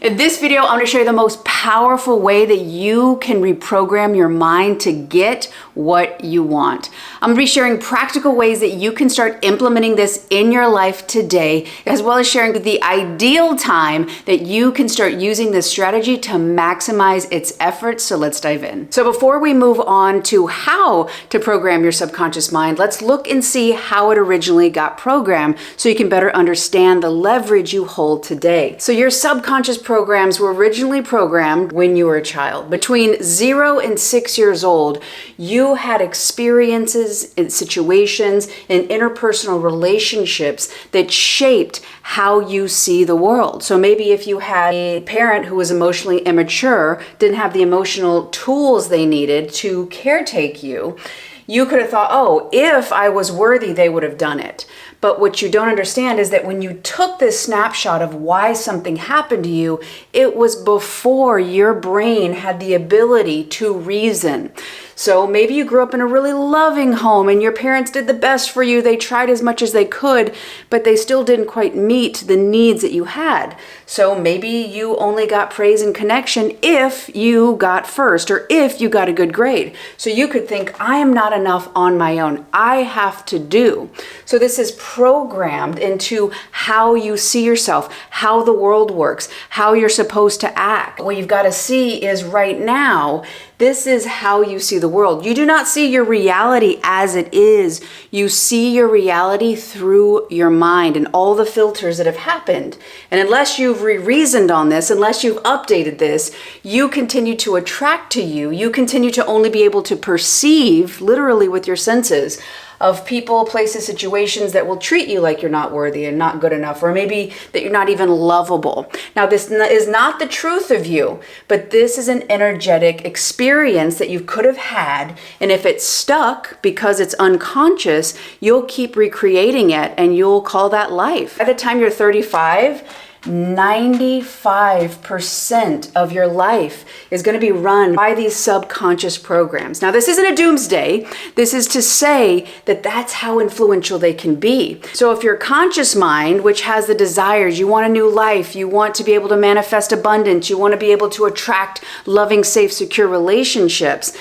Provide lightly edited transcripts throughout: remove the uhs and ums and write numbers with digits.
In this video, I'm going to show you the most powerful way that you can reprogram your mind to get what you want. I'm going to be sharing practical ways that you can start implementing this in your life today, as well as sharing the ideal time that you can start using this strategy to maximize its efforts. So let's dive in. So before we move on to how to program your subconscious mind, let's look and see how it originally got programmed so you can better understand the leverage you hold today. So your subconscious programs were originally programmed when you were a child. Between 0 and 6 years old, you had experiences and situations and interpersonal relationships that shaped how you see the world. So maybe if you had a parent who was emotionally immature, didn't have the emotional tools they needed to caretake you, you could have thought, oh, if I was worthy, they would have done it. But what you don't understand is that when you took this snapshot of why something happened to you, it was before your brain had the ability to reason. So maybe you grew up in a really loving home and your parents did the best for you. They tried as much as they could, but they still didn't quite meet the needs that you had. So maybe you only got praise and connection if you got first or if you got a good grade. So you could think, I am not enough on my own. I have to do. So this is programmed into how you see yourself, how the world works, how you're supposed to act. What you've got to see is right now, this is how you see the world. You do not see your reality as it is. You see your reality through your mind and all the filters that have happened. And unless you've reasoned on this, unless you've updated this, you continue to attract to you. You continue to only be able to perceive, literally with your senses, of people, places, situations that will treat you like you're not worthy and not good enough, or maybe that you're not even lovable. Now, this is not the truth of you, but this is an energetic experience that you could have had, and if it's stuck because it's unconscious, you'll keep recreating it and you'll call that life. By the time you're 35, 95% of your life is going to be run by these subconscious programs. Now, this isn't a doomsday. This is to say that that's how influential they can be. So if your conscious mind, which has the desires, you want a new life, you want to be able to manifest abundance, you want to be able to attract loving, safe, secure relationships,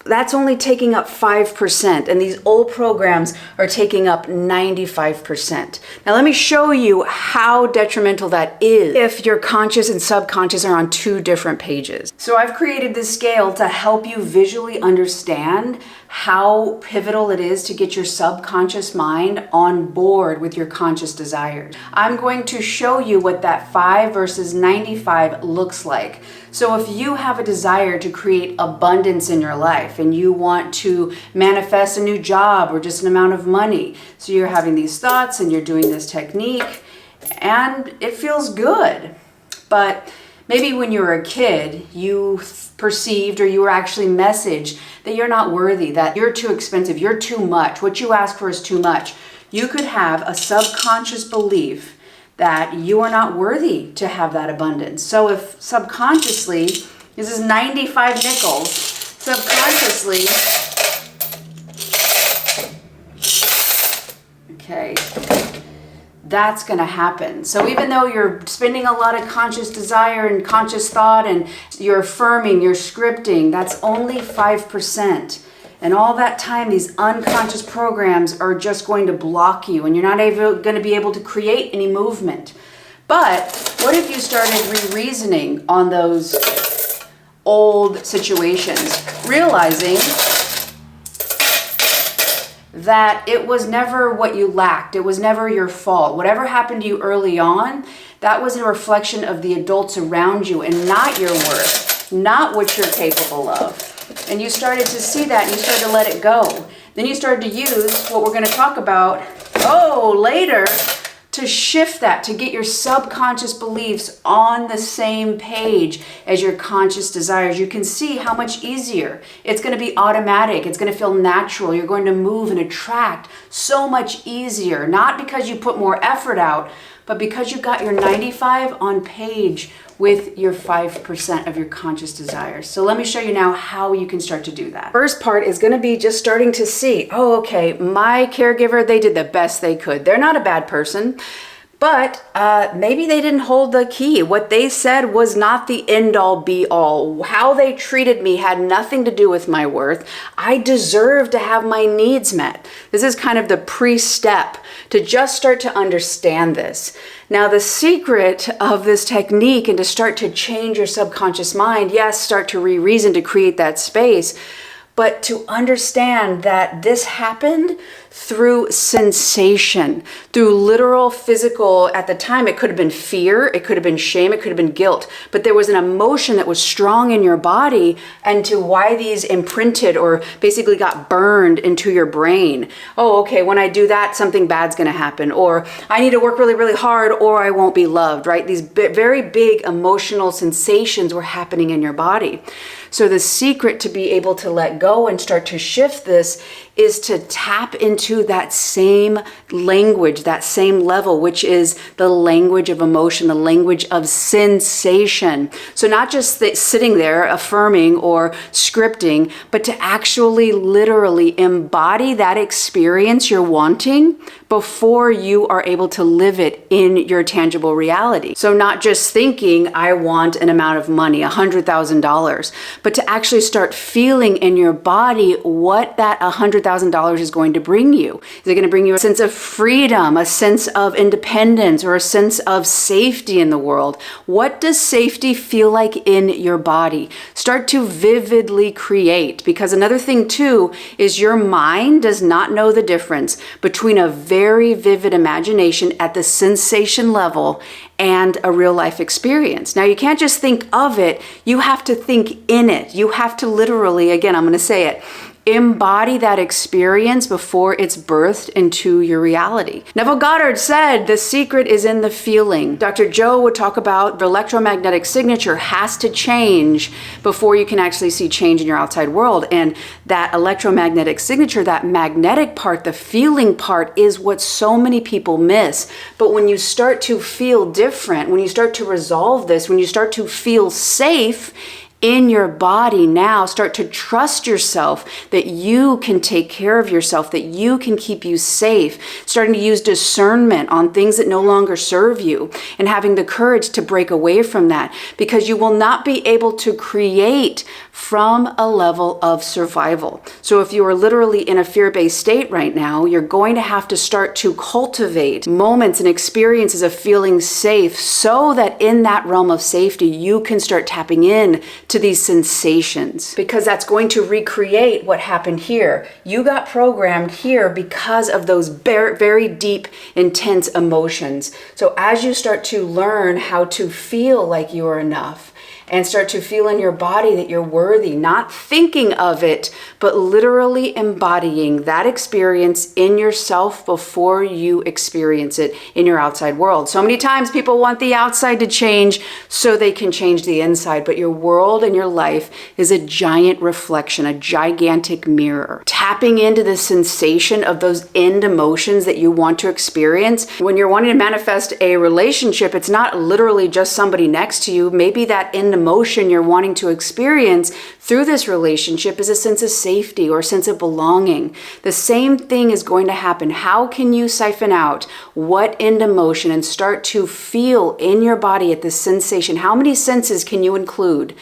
that's only taking up 5%, and these old programs are taking up 95%. Now let me show you how detrimental that is if your conscious and subconscious are on two different pages. So I've created this scale to help you visually understand how pivotal it is to get your subconscious mind on board with your conscious desires. I'm going to show you what that 5 versus 95 looks like. So if you have a desire to create abundance in your life and you want to manifest a new job or just an amount of money, so you're having these thoughts and you're doing this technique and it feels good, but maybe when you were a kid, you perceived or you were actually messaged that you're not worthy, that you're too expensive, you're too much, what you ask for is too much. You could have a subconscious belief that you are not worthy to have that abundance. So if subconsciously, this is 95 nickels, subconsciously, okay, that's going to happen. So even though you're spending a lot of conscious desire and conscious thought and you're affirming, you're scripting, that's only 5%. And all that time, these unconscious programs are just going to block you and you're not going to be able to create any movement. But what if you started reasoning on those old situations, realizing that it was never what you lacked. It was never your fault. Whatever happened to you early on, that was a reflection of the adults around you and not your worth, not what you're capable of. And you started to see that and you started to let it go. Then you started to use what we're going to talk about, later, to shift that, to get your subconscious beliefs on the same page as your conscious desires. You can see how much easier. It's going to be automatic. It's going to feel natural. You're going to move and attract so much easier, not because you put more effort out, but because you got your 95 on page with your 5% of your conscious desires. So let me show you now how you can start to do that. First part is going to be just starting to see, okay, my caregiver, they did the best they could. They're not a bad person, But maybe they didn't hold the key. What they said was not the end all be all. How they treated me had nothing to do with my worth. I deserve to have my needs met. This is kind of the pre-step to just start to understand this. Now, the secret of this technique and to start to change your subconscious mind, yes, start to re-reason to create that space, but to understand that this happened through sensation, through literal physical, at the time it could have been fear, it could have been shame, it could have been guilt, but there was an emotion that was strong in your body, and to why these imprinted or basically got burned into your brain. Oh, okay, when I do that, something bad's gonna happen, or I need to work really, really hard or I won't be loved, right? These very big emotional sensations were happening in your body. So the secret to be able to let go and start to shift this is to tap into that same language, that same level, which is the language of emotion, the language of sensation. So not just sitting there affirming or scripting, but to actually literally embody that experience you're wanting before you are able to live it in your tangible reality. So not just thinking, I want an amount of money, $100,000, but to actually start feeling in your body what that $100,000 is going to bring you. Is it going to bring you a sense of freedom, a sense of independence, or a sense of safety in the world? What does safety feel like in your body? Start to vividly create, because another thing too is your mind does not know the difference between a very vivid imagination at the sensation level and a real life experience. Now, you can't just think of it, you have to think in it. You have to literally, again, I'm going to say it, embody that experience before it's birthed into your reality. Neville Goddard said the secret is in the feeling. Dr. Joe would talk about the electromagnetic signature has to change before you can actually see change in your outside world. And that electromagnetic signature, that magnetic part, the feeling part, is what so many people miss. But when you start to feel different, when you start to resolve this, when you start to feel safe in your body now, start to trust yourself that you can take care of yourself, that you can keep you safe, starting to use discernment on things that no longer serve you, and having the courage to break away from that, because you will not be able to create from a level of survival. So if you are literally in a fear-based state right now, you're going to have to start to cultivate moments and experiences of feeling safe so that in that realm of safety, you can start tapping in to these sensations, because that's going to recreate what happened here. You got programmed here because of those very deep, intense emotions. So as you start to learn how to feel like you are enough, and start to feel in your body that you're worthy, not thinking of it, but literally embodying that experience in yourself before you experience it in your outside world. So many times people want the outside to change so they can change the inside, but your world and your life is a giant reflection, a gigantic mirror. Tapping into the sensation of those end emotions that you want to experience. When you're wanting to manifest a relationship, it's not literally just somebody next to you. Maybe that end emotion you're wanting to experience through this relationship is a sense of safety or a sense of belonging. The same thing is going to happen. How can you siphon out what end emotion and start to feel in your body at this sensation? How many senses can you include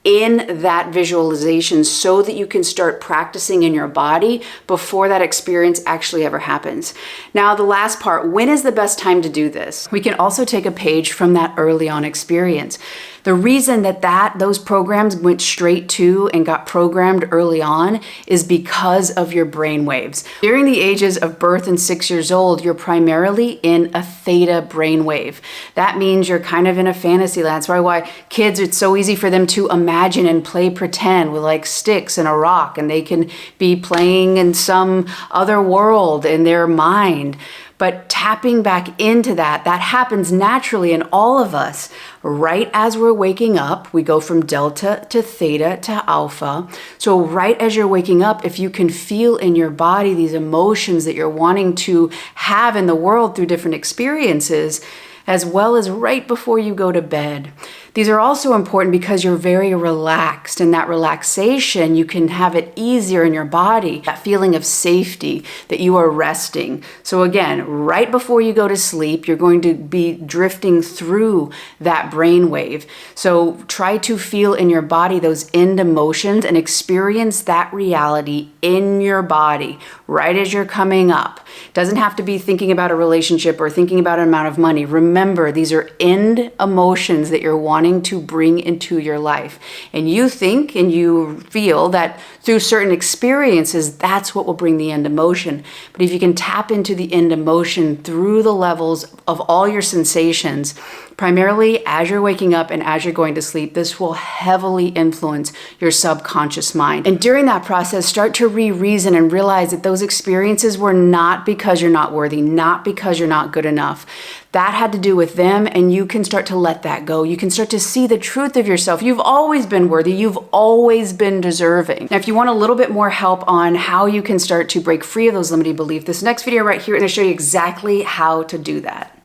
in that visualization so that you can start practicing in your body before that experience actually ever happens? Now, the last part, when is the best time to do this? We can also take a page from that early on experience. The reason that those programs went straight to and got programmed early on is because of your brain waves. During the ages of birth and 6 years old, you're primarily in a theta brainwave. That means you're kind of in a fantasy land. That's why kids, it's so easy for them to imagine and play pretend with like sticks and a rock, and they can be playing in some other world in their mind. But tapping back into that happens naturally in all of us. Right as we're waking up, we go from delta to theta to alpha. So right as you're waking up, if you can feel in your body these emotions that you're wanting to have in the world through different experiences, as well as right before you go to bed, These are also important because you're very relaxed, and that relaxation, you can have it easier in your body, that feeling of safety, that you are resting. So again, right before you go to sleep, you're going to be drifting through that brainwave. So try to feel in your body those end emotions and experience that reality in your body right as you're coming up. Doesn't have to be thinking about a relationship or thinking about an amount of money. Remember, these are end emotions that you're wanting to bring into your life. And you think and you feel that through certain experiences, that's what will bring the end emotion. But if you can tap into the end emotion through the levels of all your sensations, primarily as you're waking up and as you're going to sleep, this will heavily influence your subconscious mind. And during that process, start to re-reason and realize that those experiences were not because you're not worthy, not because you're not good enough. That had to do with them, and you can start to let that go. You can start to see the truth of yourself. You've always been worthy. You've always been deserving. Now, if you want a little bit more help on how you can start to break free of those limiting beliefs, this next video right here is going to show you exactly how to do that.